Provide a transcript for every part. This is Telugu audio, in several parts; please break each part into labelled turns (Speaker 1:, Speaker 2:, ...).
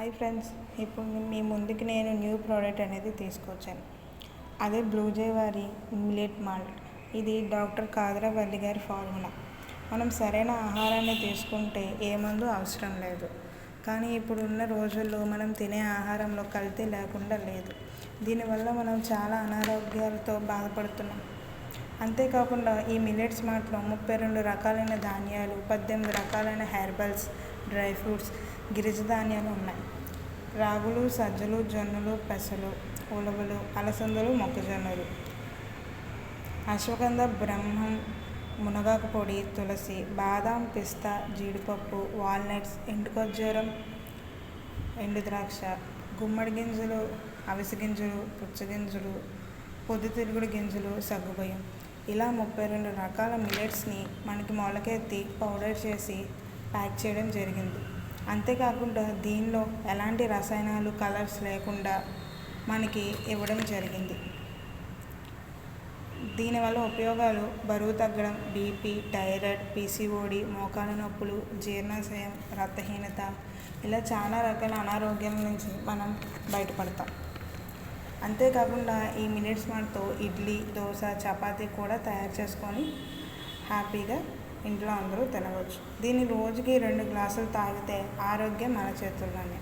Speaker 1: హాయ్ ఫ్రెండ్స్, ఇప్పుడు మీ ముందుకి నేను న్యూ ప్రోడక్ట్ అనేది తీసుకొచ్చాను. అదే బ్లూజే వారి మిల్లెట్ మాల్ట్. ఇది డాక్టర్ కాదరవల్లి గారి ఫార్ములా. మనం సరైన ఆహారాన్ని తీసుకుంటే ఏ మందు అవసరం లేదు. కానీ ఇప్పుడున్న రోజుల్లో మనం తినే ఆహారంలో కల్తీ లేకుండా లేదు. దీనివల్ల మనం చాలా అనారోగ్యాలతో బాధపడుతున్నాం. అంతేకాకుండా ఈ మిల్లెట్స్ మార్ట్లో 32 రకాలైన ధాన్యాలు, 18 రకాలైన హెర్బల్స్, డ్రై ఫ్రూట్స్, గిరిజ ధాన్యాలు ఉన్నాయి. రాగులు, సజ్జలు, జొన్నలు, పెసలు, ఉలవలు, అలసందలు, మొక్కజొన్నలు, అశ్వగంధ, బ్రహ్మం, మునగాకు పొడి, తులసి, బాదాం, పిస్తా, జీడిపప్పు, వాల్నట్స్, ఎండు ఖర్జూరం, ఎండు ద్రాక్ష, గుమ్మడి గింజలు, అవిసె గింజలు, పుచ్చగింజలు, పొద్దుతిరుగుడు గింజలు, సగ్గుబియ్యం, ఇలా 32 రకాల మిల్లెట్స్ని మనకి మొలకెత్తి పౌడర్ చేసి ప్యాక్ చేయడం జరిగింది. అంతేకాకుండా దీనిలో ఎలాంటి రసాయనాలు, కలర్స్ లేకుండా మనకి ఇవ్వడం జరిగింది. దీనివల్ల ఉపయోగాలు బరువు తగ్గడం, బీపీ, థైరాయిడ్, పీసీఓడి, మోకాళ్ళ నొప్పులు, జీర్ణాశయం, రక్తహీనత, ఇలా చాలా రకాల అనారోగ్యాల నుంచి మనం బయటపడతాం. అంతేకాకుండా ఈ మిల్లెట్స్ మార్ట్తో ఇడ్లీ, దోశ, చపాతీ కూడా తయారు చేసుకొని హ్యాపీగా ఇంట్లో అందరూ తినవచ్చు. దీన్ని రోజుకి 2 గ్లాసులు తాగితే ఆరోగ్యం మన చేతుల్లోనే.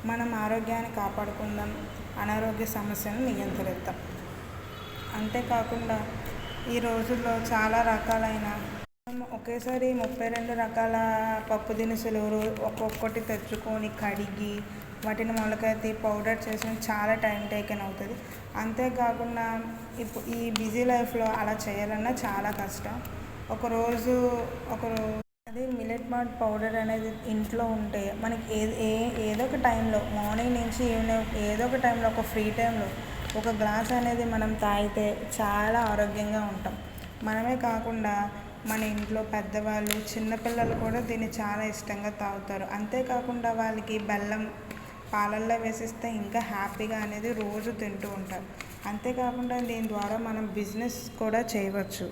Speaker 1: మనం ఆరోగ్యాన్ని కాపాడుకుందాం, అనారోగ్య సమస్యలను నియంత్రిద్దాం. అంతేకాకుండా ఈ రోజుల్లో చాలా రకాలైన ఒకేసారి 32 రకాల పప్పు దినుసులు ఒక్కొక్కటి తెచ్చుకొని కడిగి వాటిని మొలకెత్తి పౌడర్ చేసిన చాలా టైం టేకెన్ అవుతుంది. అంతేకాకుండా ఈ బిజీ లైఫ్లో అలా చేయాలన్నా చాలా కష్టం. అదే మిల్లెట్ మార్ట్ పౌడర్ అనేది ఇంట్లో ఉంటే మనకి ఏదో ఒక టైంలో, మార్నింగ్ నుంచి ఈవినింగ్ ఏదో ఒక టైంలో, ఒక ఫ్రీ టైంలో ఒక గ్లాస్ అనేది మనం తాగితే చాలా ఆరోగ్యంగా ఉంటాం. మనమే కాకుండా మన ఇంట్లో పెద్దవాళ్ళు, చిన్నపిల్లలు కూడా దీన్ని చాలా ఇష్టంగా తాగుతారు. అంతేకాకుండా వాళ్ళకి బెల్లం పాలల్లో వేసిస్తే ఇంకా హ్యాపీగా అనేది రోజు తింటూ ఉంటారు. అంతేకాకుండా దీని ద్వారా మనం బిజినెస్ కూడా చేయవచ్చు.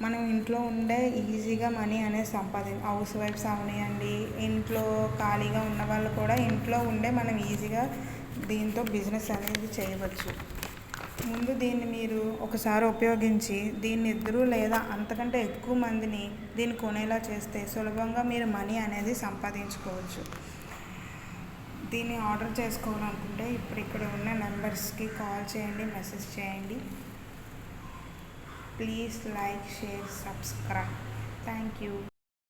Speaker 1: మనం ఇంట్లో ఉండే ఈజీగా మనీ అనేది హౌస్ వైఫ్స్ అవనివ్వండి, ఇంట్లో ఖాళీగా ఉన్న వాళ్ళు కూడా ఇంట్లో ఉండే మనం ఈజీగా దీంతో బిజినెస్ అనేది చేయవచ్చు. ముందు దీన్ని మీరు ఒకసారి ఉపయోగించి దీన్ని 2 లేదా అంతకంటే ఎక్కువ మందిని దీన్ని కొనేలా చేస్తే సులభంగా మీరు మనీ అనేది సంపాదించుకోవచ్చు. దీన్ని ఆర్డర్ చేసుకోవాలనుకుంటే ఇప్పుడు ఇక్కడ ఉన్న నెంబర్స్కి కాల్ చేయండి, మెసేజ్ చేయండి. Please like, share, subscribe. Thank you.